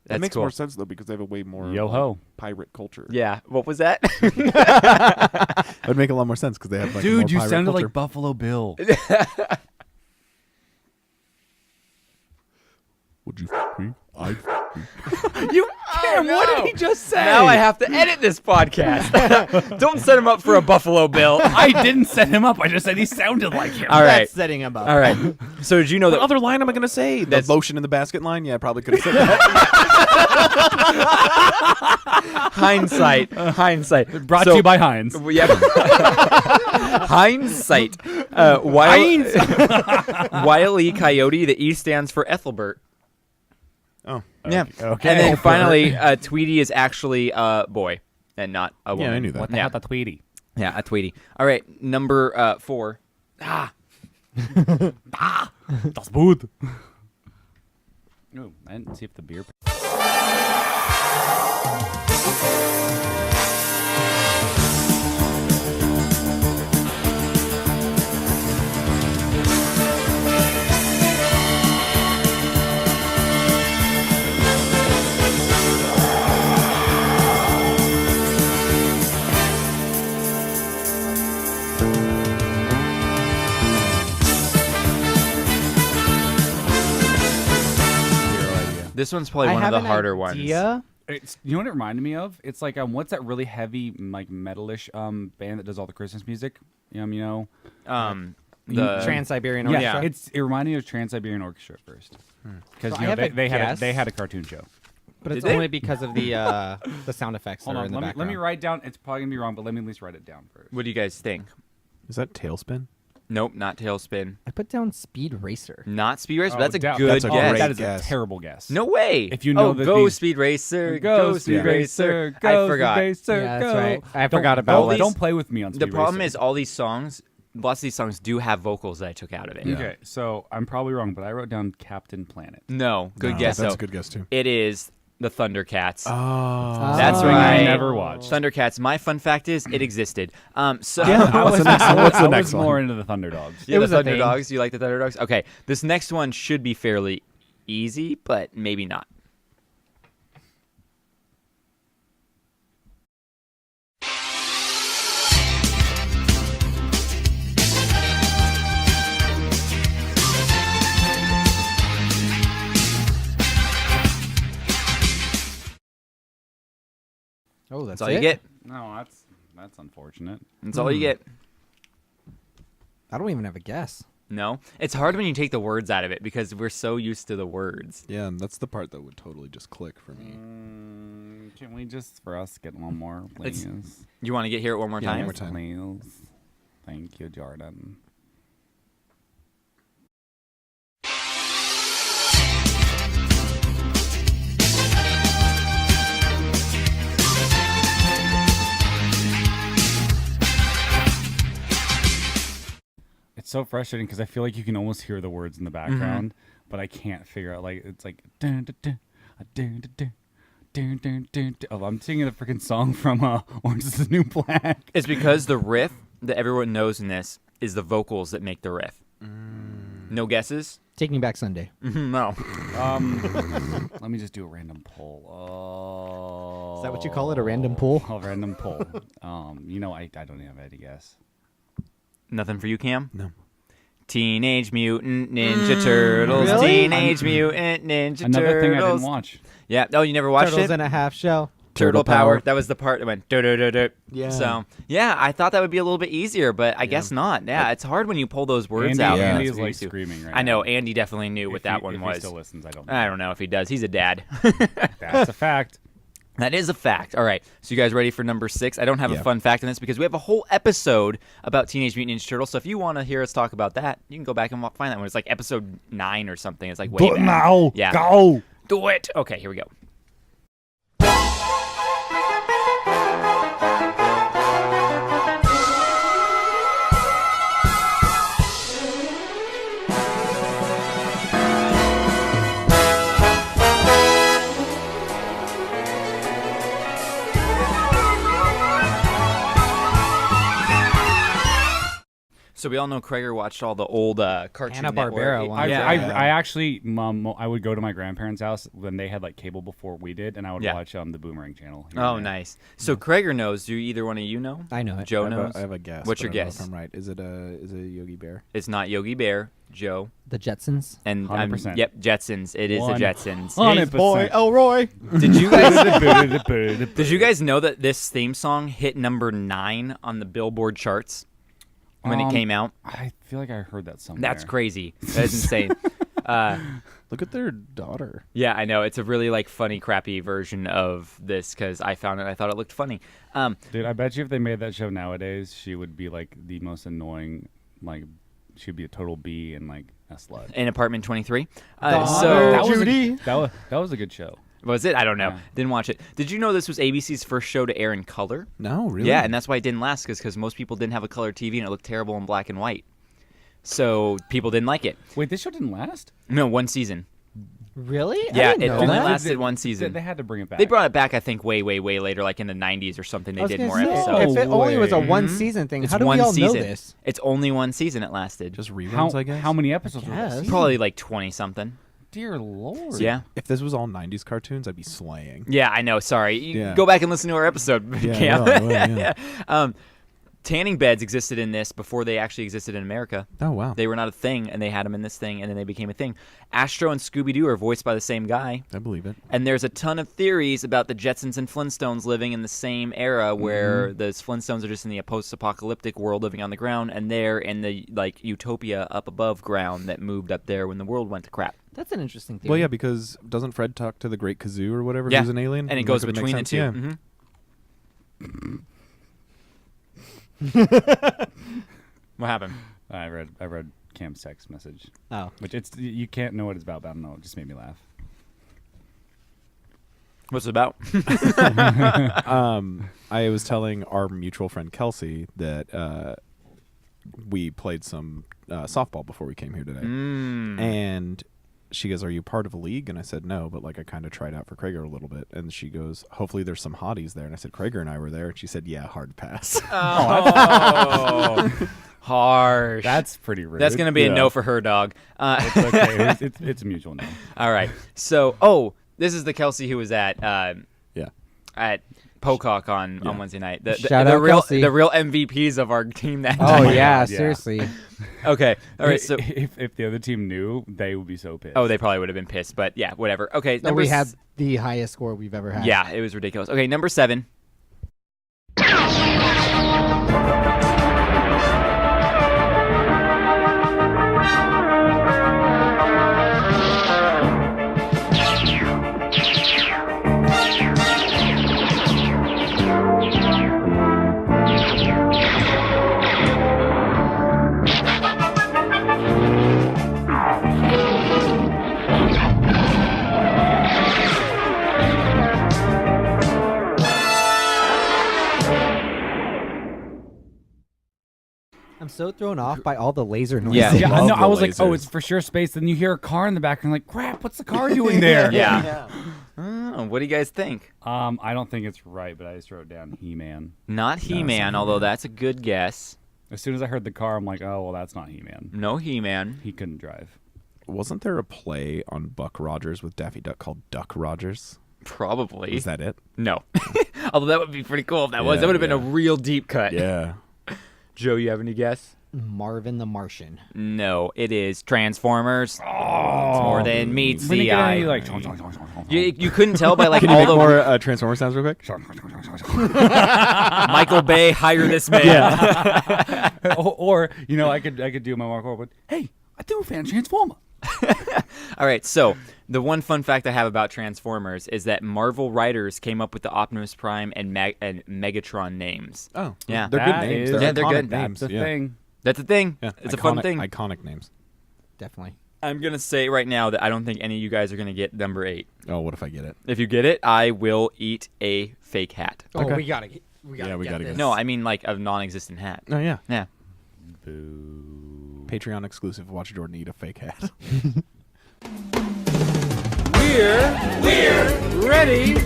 S2: That's
S3: makes
S2: cool.
S3: more sense, though, because they have a way more
S4: Yo-ho.
S3: pirate culture.
S2: Yeah. What was that?
S3: That would make a lot more sense because they have like more
S4: Dude, you
S3: pirate
S4: sounded
S3: culture.
S4: like Buffalo Bill.
S3: Would you f me? I'd
S2: You
S5: Cam, what did he just say?
S2: Now I have to edit this podcast. Don't set him up for a Buffalo Bill.
S4: I didn't set him up. I just said he sounded like him.
S2: All right.
S5: That's setting him up.
S2: All right. So did you know
S3: What
S2: that
S3: other line am I going to say? The
S2: That's-
S3: lotion in the basket line? Yeah, I probably could have said that.
S2: hindsight?
S4: Brought
S2: So-
S4: to you by Heinz.
S2: Yeah. Hindsight. Wile E. Coyote, the E stands for Ethelbert.
S3: Oh.
S2: Yeah.
S4: Okay.
S2: And then finally, Tweety is actually boy. and not a woman.
S3: I knew that.
S4: What the
S2: Yeah.
S4: hell, the Tweety?
S2: Yeah, a Tweety. All right, number 4.
S4: Das Boot. Oh, I didn't see if the beer.
S2: This one's probably
S5: I
S2: one of
S5: have
S2: the
S5: an
S2: harder ones.
S5: idea.
S4: It's, you know what it reminded me of? It's like what's that really heavy like metalish band that does all the Christmas music? You know,
S2: The
S5: Trans-Siberian
S4: yeah,
S5: Orchestra.
S4: it reminded me of Trans-Siberian Orchestra at first because
S5: So I have a guess.
S4: they had a cartoon show.
S5: But it's
S2: Did they?
S5: only because of the sound effects that
S4: Hold
S5: are
S4: on,
S5: in the
S4: let
S5: background.
S4: me write down. It's probably gonna be wrong, but let me at least write it down first.
S2: What do you guys think?
S3: Is that Tailspin?
S2: Nope, not Tailspin.
S5: I put down Speed Racer.
S2: Not Speed Racer. But that's a
S4: doubt-
S2: good
S3: that's a
S2: guess.
S3: great
S4: That is
S3: guess.
S4: a terrible guess.
S2: No way.
S4: If you know that
S2: go
S4: these-
S2: Speed Racer,
S4: Go
S2: Speed Racer. I
S4: go
S2: forgot.
S4: Speed Racer,
S5: Yeah,
S4: go.
S5: that's right. I
S4: Don't-
S5: forgot about
S2: all these-
S4: Don't play with me on Speed
S2: The problem
S4: Racer.
S2: is all these songs. Lots of these songs do have vocals that I took out of it.
S3: Yeah.
S4: Okay, so I'm probably wrong, but I wrote down Captain Planet.
S2: No, good
S3: No,
S2: guess
S3: That's
S2: though.
S3: a good guess too.
S2: It is the Thundercats.
S3: Oh,
S2: That's
S5: Oh.
S2: right.
S4: I never watched.
S2: Thundercats. My fun fact is it existed. So
S3: What's the next one? What's the
S4: I
S3: next
S4: was more
S3: one?
S4: into the Thunderdogs.
S2: yeah,
S5: It
S2: the
S5: was a thing.
S2: Thunderdogs. You like the Thunderdogs? Okay, this next one should be fairly easy, but maybe not.
S5: Oh, that's
S2: That's all you
S5: it?
S2: get.
S4: No, that's unfortunate.
S2: That's all you get.
S5: I don't even have a guess.
S2: No, it's hard when you take the words out of it because we're so used to the words.
S3: Yeah, and that's the part that would totally just click for me.
S4: Can we just, for us, get one more,
S2: Let's-
S4: please?
S2: You want to get here it one more
S3: Yeah,
S2: time?
S3: one more time.
S4: Please. Thank you, Jordan. It's so frustrating because I feel like you can almost hear the words in the background, but I can't figure out. Like it's like dun, dun, dun, dun, dun, dun, dun, dun, dun, dun. Oh, I'm singing the freaking song from Orange Is the New Black.
S2: It's because the riff that everyone knows in this is the vocals that make the riff. No guesses?
S5: Taking Back Sunday.
S2: No.
S4: Let me just do a random poll. Oh,
S5: Is that what you call it, a random poll?
S4: A random poll. I don't even have any guess.
S2: Nothing for you, Cam?
S3: No.
S2: Teenage Mutant Ninja Turtles.
S5: Really?
S2: Teenage Mutant Ninja
S4: Another
S2: Turtles.
S4: thing I didn't watch.
S2: Yeah. Oh, you never watched
S5: Turtles
S2: it?
S5: in a half shell.
S2: Turtle Power. That was the part that went do.
S3: Yeah.
S2: So, yeah, I thought that would be a little bit easier, but I guess not. Yeah, it's hard when you pull those words
S4: Andy,
S2: out.
S3: Yeah.
S4: Andy
S2: That's
S4: is
S2: what
S4: like
S2: used to.
S4: screaming right
S2: I know.
S4: now.
S2: Andy definitely knew what that
S4: If
S2: one
S4: he
S2: was.
S4: still listens, I don't know.
S2: I don't know if he does. He's a dad.
S4: That's a fact.
S2: That is a fact. All right. So you guys ready for number 6? I don't have a
S3: Yeah.
S2: fun fact in this because we have a whole episode about Teenage Mutant Ninja Turtles. So if you want to hear us talk about that, you can go back and find that one. It's like episode 9 or something. It's like way back.
S4: now.
S2: Yeah.
S4: Go.
S2: Do it. Okay, here we go. So we all know Krager watched all the old Cartoon
S5: Hanna-Barbera
S2: Network.
S5: ones.
S2: Yeah.
S4: I actually, I would go to my grandparents' house when they had like cable before we did, and I would
S2: Yeah.
S4: watch the Boomerang channel. here
S2: Oh,
S4: and there.
S2: nice. So Krager knows. Do either one of you know?
S5: I know it.
S2: Joe
S3: I
S2: knows.
S3: have a guess.
S2: What's
S3: but
S2: your
S3: I don't know
S2: guess?
S3: If I'm right. Is it a Yogi Bear?
S2: It's not Yogi Bear, Joe,
S5: The Jetsons.
S2: and
S4: 100%.
S2: yep, Jetsons. It is the Jetsons.
S4: 100%.
S5: Elroy.
S2: Did you guys
S4: Did
S2: Did you guys know that this theme song hit number 9 on the Billboard charts when it came out?
S4: I feel like I heard that somewhere.
S2: That's crazy. That's insane.
S3: Look at their daughter.
S2: Yeah, I know. It's a really like funny, crappy version of this because I found it. I thought it looked funny.
S4: Dude, I bet you if they made that show nowadays, she would be like the most annoying. Like, she'd be a total B and like a slut.
S2: In Apartment 23.
S5: Daughter
S2: So
S4: that was
S5: Judy.
S4: that was a good show.
S2: Was it? I don't know.
S4: Yeah.
S2: Didn't watch it. Did you know this was ABC's first show to air in color?
S3: No, really?
S2: Yeah, and that's why it didn't last because most people didn't have a color TV and it looked terrible in black and white. So people didn't like it.
S4: Wait, this show didn't last?
S2: No, one season.
S5: Really? I
S2: Yeah,
S5: didn't
S2: it
S5: know
S2: only
S5: that.
S2: lasted one season.
S4: They had to bring it back.
S2: They brought it back, I think, way, way, way later, like in the 90s or something.
S5: I
S2: They
S5: was
S2: did
S5: gonna
S2: more
S5: say,
S2: episodes.
S5: If it only was a
S4: way.
S5: one season thing,
S2: It's
S5: how do
S2: one
S5: we all know
S2: season.
S5: this?
S2: It's only one season it lasted.
S3: Just reruns, I guess.
S4: How many episodes were
S5: Guess.
S4: this?
S2: Probably like 20-something.
S4: Dear Lord.
S2: Yeah.
S3: If this was all 90s cartoons, I'd be slaying.
S2: Yeah, I know. Sorry. You
S3: Yeah.
S2: Go back and listen to our episode.
S3: Yeah, I will, yeah.
S2: Tanning beds existed in this before they actually existed in America.
S3: Oh, wow.
S2: They were not a thing, and they had them in this thing, and then they became a thing. Astro and Scooby-Doo are voiced by the same guy.
S3: I believe it.
S2: And there's a ton of theories about the Jetsons and Flintstones living in the same era where the Flintstones are just in the post-apocalyptic world living on the ground, and they're in the like utopia up above ground that moved up there when the world went to crap.
S5: That's an interesting theory.
S3: Well, yeah, because doesn't Fred talk to the Great Kazoo or whatever,
S2: Yeah.
S3: who's an alien?
S2: And it
S3: That
S2: goes
S3: could make
S2: between the
S3: sense,
S2: two.
S3: Yeah.
S2: Mhm. What happened?
S4: I read Cam's text message,
S5: Oh.
S4: which you can't know what it's about, but I don't know. It just made me laugh.
S2: What's it about?
S3: I was telling our mutual friend Kelsey that we played some softball before we came here today. And she goes, "Are you part of a league?" And I said, "No, but like I kind of tried out for Krager a little bit." And she goes, "Hopefully there's some hotties there." And I said, "Krager and I were there." And she said, "Yeah, hard pass."
S2: Oh, harsh.
S4: That's pretty rude.
S2: That's going to be a
S3: Yeah.
S2: no for her, dog.
S4: It's okay. It's a mutual no.
S2: All right. So, this is the Kelsey who was at
S3: Yeah.
S2: at Pocock on
S3: Yeah.
S2: Wednesday night.
S5: Shout
S2: the
S5: out
S2: real
S5: Kelsey.
S2: the real MVPs of our team that
S5: Oh,
S2: night.
S5: yeah,
S4: God, yeah.
S5: seriously.
S2: Okay. All right. So,
S4: if the other team knew, they would be so pissed.
S2: oh, they probably would have been pissed, but yeah, whatever. Okay.
S5: No, we had the highest score we've ever had.
S2: Yeah, it was ridiculous. Okay, number 7.
S5: I'm so thrown off by all the laser noises.
S2: Yeah.
S4: Yeah,
S3: love
S4: no,
S3: the
S4: I was like, oh,
S3: lasers.
S4: it's for sure space. Then you hear a car in the background, like, crap, what's the car doing there?
S2: Yeah. Oh, what do you guys think?
S4: I don't think it's right, but I just wrote down He-Man.
S2: Not He-Man, although that's a good guess.
S4: As soon as I heard the car, I'm like, oh, well, that's not He-Man.
S2: No He-Man.
S4: He couldn't drive.
S3: Wasn't there a play on Buck Rogers with Daffy Duck called Duck Rogers?
S2: Probably.
S3: Is that it?
S2: No. Although that would be pretty cool if that was.
S3: Yeah,
S2: That would have been a
S3: yeah.
S2: real deep cut.
S3: Yeah.
S2: Joe, you have any guess?
S5: Marvin the Martian.
S2: No, it is Transformers. Oh, it's more than meets
S4: We didn't
S2: the
S4: get
S2: eye.
S4: any, like,
S2: You couldn't tell by like
S3: Can you
S2: all
S3: make
S2: the
S3: more Transformer sounds real quick?
S2: Michael Bay hire this man.
S4: or, you know, I could do my Mark Wahlberg. Hey, I do a fan Transformer.
S2: All right, so the one fun fact I have about Transformers is that Marvel writers came up with the Optimus Prime and Megatron names.
S3: Oh,
S2: Yeah.
S3: They're
S4: That
S3: good names.
S4: is-
S2: Yeah, they're
S3: iconic
S2: good.
S3: names.
S4: That's the
S3: yeah.
S4: thing.
S2: That's a thing.
S3: Yeah.
S2: It's a fun thing.
S3: Iconic names.
S5: Definitely.
S2: I'm going to say right now that I don't think any of you guys are going to get number 8.
S3: Oh, what if I get it?
S2: If you get it, I will eat a fake hat.
S5: Oh,
S3: Okay.
S5: we gotta get
S3: we gotta
S5: get
S3: get
S5: this.
S2: No, I mean like a non-existent hat.
S3: Oh, yeah.
S2: Yeah.
S3: Patreon exclusive. Watch Jordan eat a fake hat.
S1: We're ready to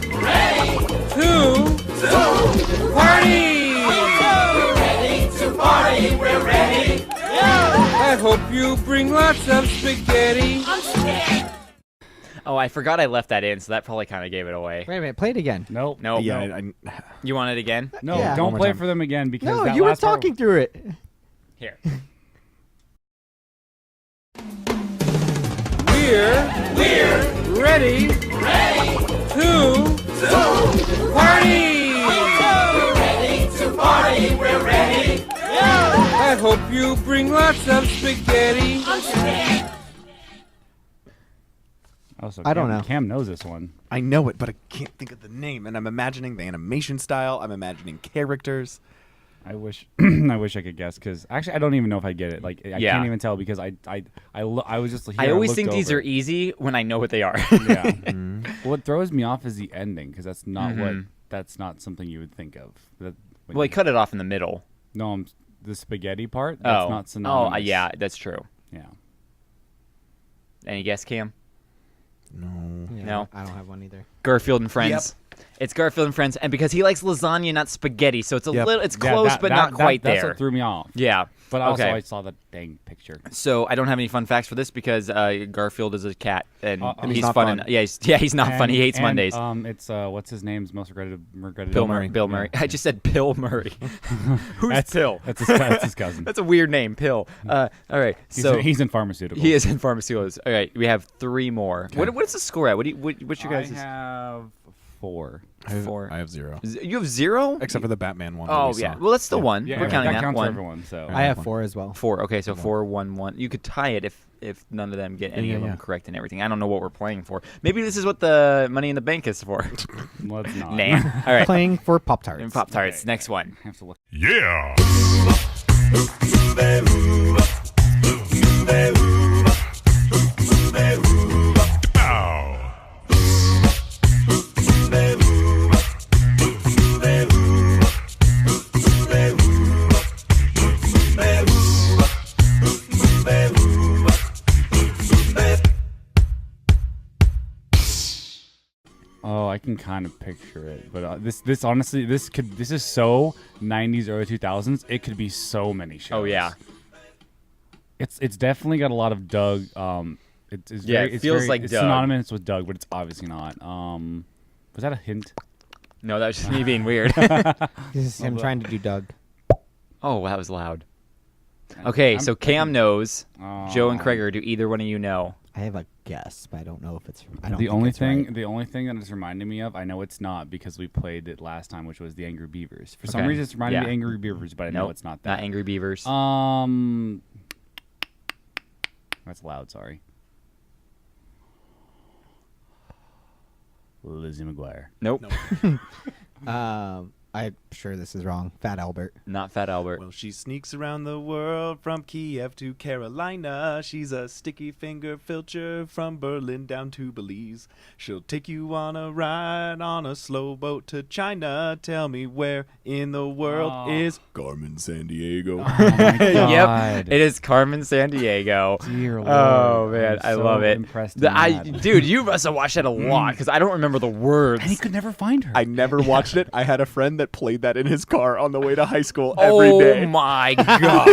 S1: party. We're ready to party. We're ready. I hope you bring lots of spaghetti.
S2: Oh, I forgot I left that in, so that probably kind of gave it away.
S5: Wait a minute, play it again.
S4: Nope.
S2: Nope.
S3: yeah.
S2: You want it again?
S4: No,
S5: Yeah.
S4: don't
S3: One more
S4: play
S3: time.
S4: for them again because
S5: No,
S4: that
S5: you were
S4: last part-
S5: talking through it.
S2: Here.
S1: We're ready to party. We're ready to party. We're ready. I hope you bring lots of spaghetti.
S4: Oh, so
S5: I don't
S4: Cam-
S5: know.
S4: Cam knows this one.
S3: I know it, but I can't think of the name. And I'm imagining the animation style. I'm imagining characters.
S4: I wish I wish I could guess because actually I don't even know if I get it. Like I
S2: Yeah.
S4: can't even tell because I was just.
S2: I always think
S4: looked
S2: these
S4: over.
S2: are easy when I know what they are.
S4: Yeah. What throws me off is the ending because that's not
S2: Mm-hmm.
S4: that's not something you would think of. When
S2: Well, he cut it off in the middle.
S4: No, the spaghetti part. That's not
S2: Oh,
S4: synonymous.
S2: yeah, that's true.
S4: Yeah.
S2: Any guess, Cam?
S3: No.
S5: Yeah,
S2: No.
S5: I don't have one either.
S2: Garfield and Friends. It's Garfield and Friends, and because he likes lasagna, not spaghetti, so it's a
S3: Yep.
S2: little, it's
S4: Yeah,
S2: close, but not quite
S4: that's
S2: there.
S4: what threw me off.
S2: Yeah.
S4: But also,
S2: Okay.
S4: I saw the dang picture.
S2: So I don't have any fun facts for this because Garfield is a cat and
S4: And
S2: he's
S3: not
S2: fun.
S3: fun.
S2: And, he's not fun. He hates
S4: And,
S2: Mondays.
S4: It's what's his name's most regretted
S2: Bill Murray. Bill
S4: Yeah.
S2: Murray. I just said Bill Murray. Who's
S4: That's
S2: Bill?
S4: That's his cousin.
S2: That's a weird name, Pill. All right.
S4: He's in pharmaceuticals.
S2: He is in pharmaceuticals. All right, we have 3 more. What is the score at? What's your guys'?
S4: I have 4.
S3: I have,
S2: 4.
S3: I have 0.
S2: You have 0?
S3: Except for the Batman one. that
S2: Oh
S3: we
S2: yeah.
S3: saw.
S2: Well, that's the one.
S4: Yeah,
S2: We're counting that
S4: counts for
S2: one.
S4: everyone. So
S5: I have 4 as well.
S2: 4. Okay, so 4, 1, 1. You could tie it if none of them get any of them correct and everything. I don't know what we're playing for. Maybe this is what the Money in the Bank is for.
S4: let's not.
S2: Nah. All right.
S5: Playing for Pop Tarts.
S2: And Pop Tarts. Next one.
S4: I have to look.
S6: Yeah. Ow.
S4: Oh, I can kind of picture it, but this honestly, this is so 90s, early 2000s. It could be so many shows.
S2: Oh yeah.
S4: It's definitely got a lot of Doug. It's
S2: Yeah,
S4: very,
S2: it feels like
S4: it's
S2: Doug.
S4: synonymous with Doug, but it's obviously not. Was that a hint?
S2: No, that was just me being weird.
S5: This is him trying to do Doug.
S2: Oh, that was loud. Okay, so Cam knows. Joe and Kreger, do either one of you know?
S5: I have a guess, but I don't know if it's. I don't
S4: The
S5: think
S4: only
S5: it's
S4: thing,
S5: right.
S4: the only thing that it's reminding me of, I know it's not because we played it last time, which was the Angry Beavers. For some
S2: Okay.
S4: reason, it's reminding me
S2: Yeah.
S4: of Angry Beavers, but I know
S2: Nope,
S4: it's not that.
S2: Not Angry Beavers.
S4: That's loud. Sorry. Lizzie McGuire.
S2: Nope.
S5: I'm sure this is wrong. Fat Albert.
S2: Not Fat Albert.
S3: Well, she sneaks around the world from Kiev to Carolina. She's a sticky finger filcher from Berlin down to Belize. She'll take you on a ride on a slow boat to China. Tell me where in the world is Carmen Sandiego.
S4: Oh my God.
S2: Yep, it is Carmen Sandiego.
S4: Dear
S2: Oh
S4: Lord,
S2: man,
S4: I'm
S2: I
S4: so
S2: love it.
S4: impressed in that.
S2: Dude, you must have watched that a lot because I don't remember the words.
S4: And he could never find her.
S3: I never watched it. I had a friend that played that in his car on the way to high school every day.
S2: Oh my god,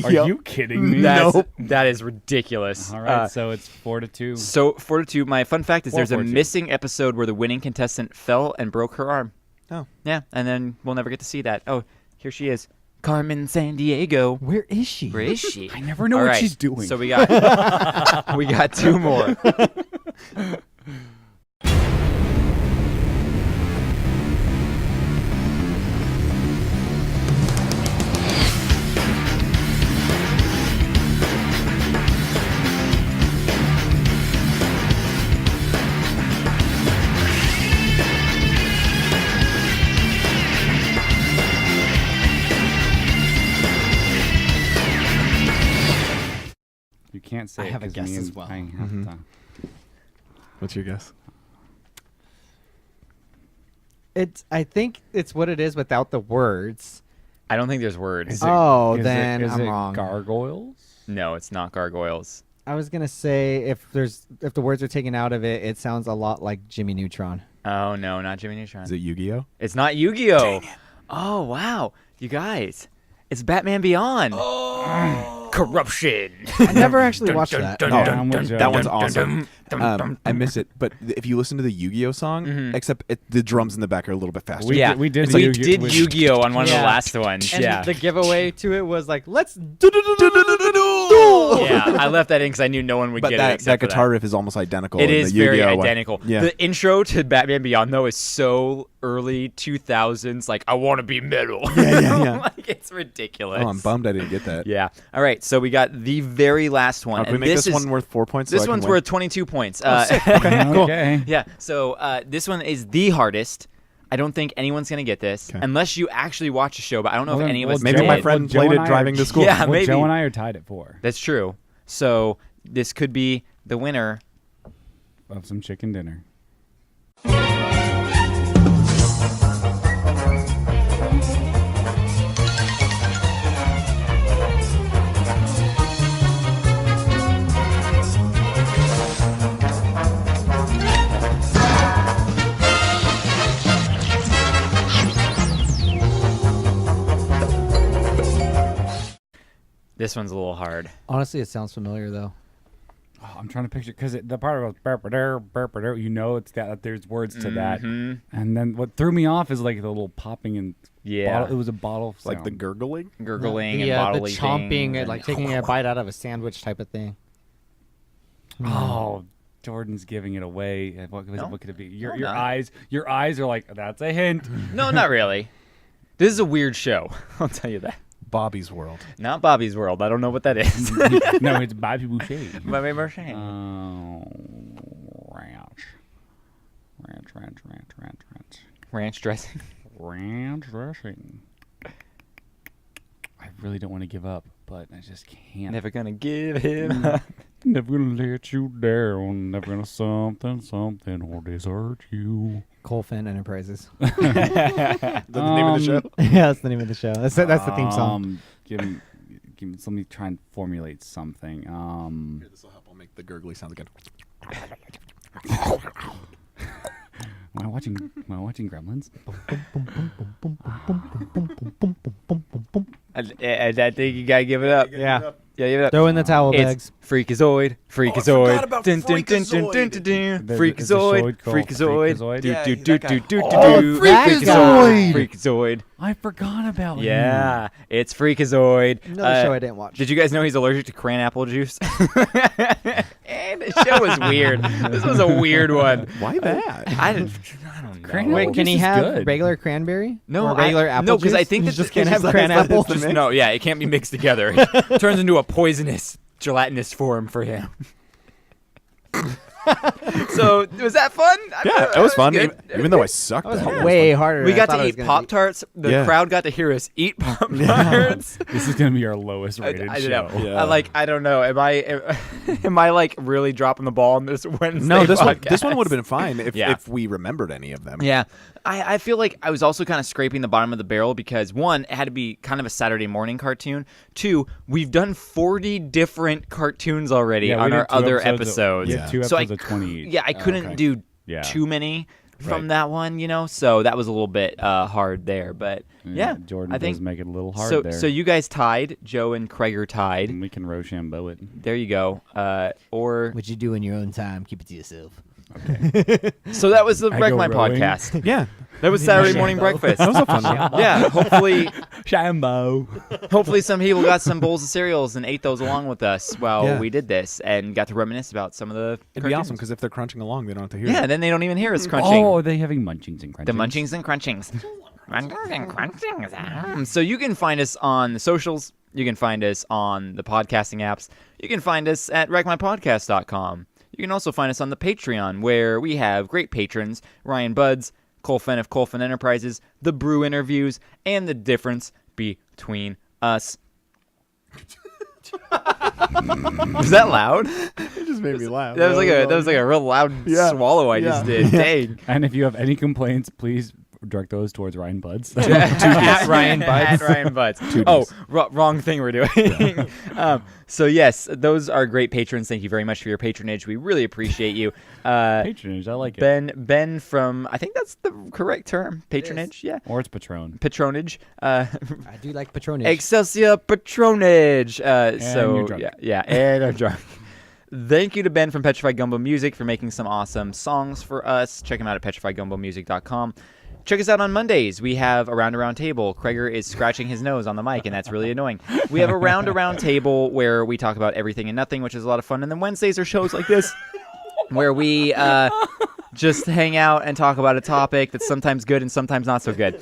S4: Are you kidding me?
S2: that is ridiculous.
S4: All right, so it's 4-2.
S2: So 4-2. My fun fact is there's a
S4: 4-2.
S2: missing episode where the winning contestant fell and broke her arm.
S3: Oh.
S2: Yeah, and then we'll never get to see that. Oh, here she is, Carmen Sandiego.
S5: Where is she?
S2: Where is she?
S4: I never know
S2: All
S4: what
S2: right,
S4: she's doing.
S2: So we got 2 more.
S4: You can't say
S5: I
S4: it
S5: have a
S4: 'cause
S5: guess
S4: me
S5: as
S4: and
S5: well.
S4: I have to-
S3: What's your guess?
S5: I think it's what it is without the words.
S2: I don't think there's words.
S4: Is it-
S5: Oh,
S4: is
S5: then
S4: it
S5: I'm wrong.
S4: Gargoyles?
S2: No, it's not gargoyles.
S5: I was gonna say if the words are taken out of it, it sounds a lot like Jimmy Neutron.
S2: Oh no, not Jimmy Neutron.
S3: Is it Yu-Gi-Oh?
S2: It's not Yu-Gi-Oh. Oh wow, you guys, it's Batman Beyond. Corruption.
S5: I never actually watched that.
S3: dun,
S4: Oh,
S3: dun,
S4: I'm with Joe.
S3: That one's
S2: dun,
S3: awesome.
S2: dun,
S3: I miss it, but if you listen to the Yu-Gi-Oh song, except the drums in the back are a little bit faster.
S2: Yeah,
S4: we did
S2: we
S4: Yu-Gi-
S2: did
S4: we-
S2: Yu-Gi-Oh on one of the
S5: Yeah.
S2: last ones.
S5: And
S2: Yeah.
S5: the giveaway to it was like, let's
S2: Yeah, I left that in because I knew no one would
S3: But
S2: get it.
S3: that
S2: Except for
S3: guitar riff is almost identical.
S2: It
S3: in
S2: is
S3: the
S2: very
S3: Yu-Gi-Oh one.
S2: identical.
S3: Yeah.
S2: The intro to Batman Beyond though is so early 2000s. Like I want to be metal.
S3: Yeah.
S2: Like it's ridiculous.
S3: Oh, I'm bummed I didn't get that.
S2: Yeah. All right. So we got the very last one.
S3: Can we
S2: and
S3: make this
S2: is,
S3: one worth 4 points?
S2: This
S3: so I can
S2: one's
S3: win?
S2: worth 22 points.
S3: Okay, cool.
S4: Okay.
S2: Yeah. So this one is the hardest. I don't think anyone's gonna get this
S3: Okay.
S2: unless you actually watch the show. But I don't know
S4: Well,
S2: if
S4: then-
S2: any of
S4: well,
S2: us.
S3: Maybe
S2: did.
S3: my friend
S4: Joe
S3: played
S4: and
S3: it
S4: I
S3: driving
S4: are-
S3: to school.
S2: Yeah,
S4: Well,
S2: maybe.
S4: Joe and I are tied at 4
S2: That's true. So this could be the winner.
S4: of some chicken dinner.
S2: This one's a little hard.
S5: Honestly, it sounds familiar though.
S4: Oh, I'm trying to picture because the part of burp, you know, it's got there's words to that,
S2: Mhm.
S4: and then what threw me off is like the little popping and
S2: Yeah.
S4: bottle, it was a bottle
S3: Like the
S4: sound.
S3: gurgling.
S2: Gurgling
S5: the,
S2: and
S5: the
S2: bodily
S5: chomping,
S2: things
S5: and, like
S2: and-
S5: taking a bite out of a sandwich type of thing.
S4: Oh, Jordan's giving it away. What
S2: No.
S4: could it be?
S2: No,
S4: Your
S2: not.
S4: eyes are like that's a hint.
S2: No, not really. This is a weird show. I'll tell you that.
S3: Bobby's World.
S2: Not Bobby's World. I don't know what that is.
S4: No, it's Bobby Boucher.
S2: Bobby Boucher. Ranch dressing.
S4: Ranch dressing. I really don't want to give up, but I just can't.
S2: Never gonna give him up.
S4: Never gonna let you down. Never gonna something or desert you.
S5: Phen Enterprises.
S3: Is that the name of the show?
S5: Yeah, that's the name of the show. That's the theme song.
S4: Give me, let me try and formulate something.
S3: Here, this will help. I'll make the gurgly sound again.
S4: Am I watching Gremlins?
S2: I think you gotta give it up.
S5: Yeah.
S2: Yeah, give it up.
S5: Throw in the towel
S2: It's
S5: bags.
S2: Freakazoid.
S3: forgot about Freakazoid.
S2: Freakazoid.
S4: Freakazoid.
S2: Freakazoid.
S3: Yeah,
S2: Do,
S3: that
S2: do,
S3: guy.
S2: do, do,
S5: Oh,
S2: do.
S5: Freakazoid.
S2: Freakazoid.
S4: I forgot about him.
S2: Yeah, it's Freakazoid.
S5: Another show I didn't watch.
S2: Did you guys know he's allergic to cran apple juice? And the show was weird. This was a weird one.
S3: Why that?
S2: I don't know.
S4: Cran
S5: Wait,
S4: apple
S5: can he
S4: juice is
S5: have
S4: good.
S5: regular cranberry?
S2: No,
S5: or regular apple
S2: no, because I
S5: juice?
S2: think
S5: You
S2: that
S5: just can't have
S3: that-
S5: cran
S3: that's
S5: apple.
S3: the mix?
S2: No, yeah, it can't be mixed together. It turns into a poisonous, gelatinous form for him. So was that fun?
S3: Yeah, it was fun.
S2: good.
S3: Even though I sucked
S5: That was
S3: at it.
S5: way harder.
S2: We
S5: than I
S2: got
S5: thought
S2: to
S5: it
S2: eat
S5: was gonna
S2: Pop
S5: be.
S2: Tarts. The
S3: Yeah.
S2: crowd got to hear us eat Pop Tarts.
S4: This is gonna be our lowest rated
S2: I
S4: show.
S2: don't know.
S3: Yeah.
S2: I don't know. Am I like really dropping the ball on this Wednesday?
S3: No, this one
S2: podcast?
S3: would have been fine if
S2: Yeah.
S3: if we remembered any of them.
S2: Yeah. I feel like I was also kind of scraping the bottom of the barrel because, one, it had to be kind of a Saturday morning cartoon. Two, we've done 40 different cartoons already
S4: Yeah, we
S2: on
S4: did
S2: our
S4: 2
S2: other
S4: episodes
S2: episodes.
S4: We did 2
S2: So I
S4: episodes of 20 each.
S2: Yeah, I couldn't
S3: okay.
S2: do
S4: Yeah.
S2: too many from
S4: Right.
S2: that one, so that was a little bit hard there. But yeah,
S4: Jordan
S2: I
S4: does
S2: think
S4: make it a little hard
S2: so.
S4: there.
S2: So you guys tied. Joe and Craig are tied.
S4: And we can Rochambeau it.
S2: There you go. Or
S5: What you do in your own time, keep it to yourself.
S2: so that was the
S4: I
S2: Wreck
S4: go
S2: My
S4: rowing.
S2: podcast.
S3: Yeah,
S2: That was Saturday morning breakfast.
S3: that was a fun one.
S2: Yeah,
S4: Shambo.
S2: hopefully some people got some bowls of cereals and ate those along with us while
S3: Yeah.
S2: we did this and got to reminisce about some of the
S3: It'd be
S2: cartoons.
S3: awesome because if they're crunching along, they don't have to hear
S2: Yeah,
S3: it.
S2: then they don't even hear us crunching.
S4: Oh, are they having munchings and crunchings?
S2: The munchings and crunchings. Munchings and crunchings. So you can find us on the socials. You can find us on the podcasting apps. You can find us at wreckmypodcast.com. You can also find us on the Patreon, where we have great patrons, Ryan Buds, Phen of Phen Enterprises, the Brew Interviews, and the difference between us. Was that loud?
S3: It just made me laugh.
S2: That was like a real loud
S3: Yeah.
S2: swallow I just did. Dang.
S4: And if you have any complaints, please direct those towards Ryan Buds.
S2: At
S5: Ryan Buds.
S2: At Ryan Buds. Oh, wrong thing we're doing. So yes, those are great patrons. Thank you very much for your patronage. We really appreciate you.
S4: Patronage, I like it.
S2: Ben from, I think that's the correct term. Patronage, yeah.
S4: Or it's Patron.
S2: Patronage.
S5: I do like patronage.
S2: Excelsior Patronage. So
S4: you're drunk.
S2: yeah, and I'm drunk. Thank you to Ben from Petrified Gumbo Music for making some awesome songs for us. Check him out at petrifiedgumbomusic.com. Check us out on Mondays. We have a round table. Krager is scratching his nose on the mic, and that's really annoying. We have a round table where we talk about everything and nothing, which is a lot of fun. And then Wednesdays are shows like this, where we just hang out and talk about a topic that's sometimes good and sometimes not so good.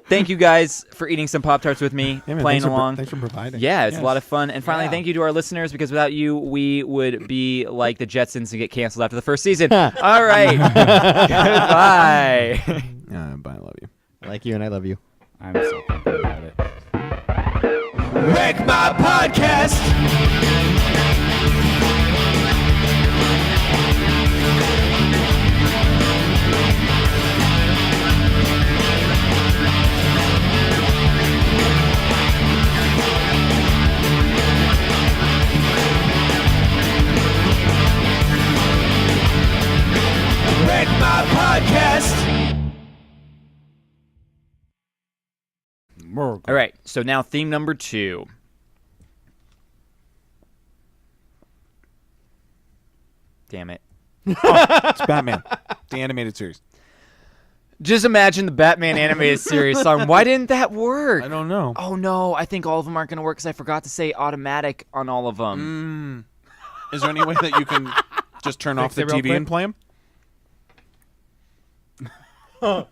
S2: Thank you guys for eating some Pop Tarts with me,
S3: Yeah, man,
S2: playing
S3: thanks
S2: along.
S3: Thanks for providing.
S2: Yeah, it's a
S4: Yes.
S2: lot of fun. And finally, thank you to our listeners, because without you, we would be like the Jetsons and get canceled after the first season. All right. Goodbye.
S3: But I love you.
S5: I like you and I love you.
S4: I'm so happy about it.
S1: Wreck My Podcast. Wreck My Podcast.
S2: All right, so now theme number 2. Damn it.
S3: It's Batman, the animated series.
S2: Just imagine the Batman animated series song. Why didn't that work?
S3: I don't know.
S2: Oh, no. I think all of them aren't going to work because I forgot to say automatic on all of them.
S3: Is there any way that you can just turn off the
S4: it real
S3: TV
S4: quick?
S3: and play them?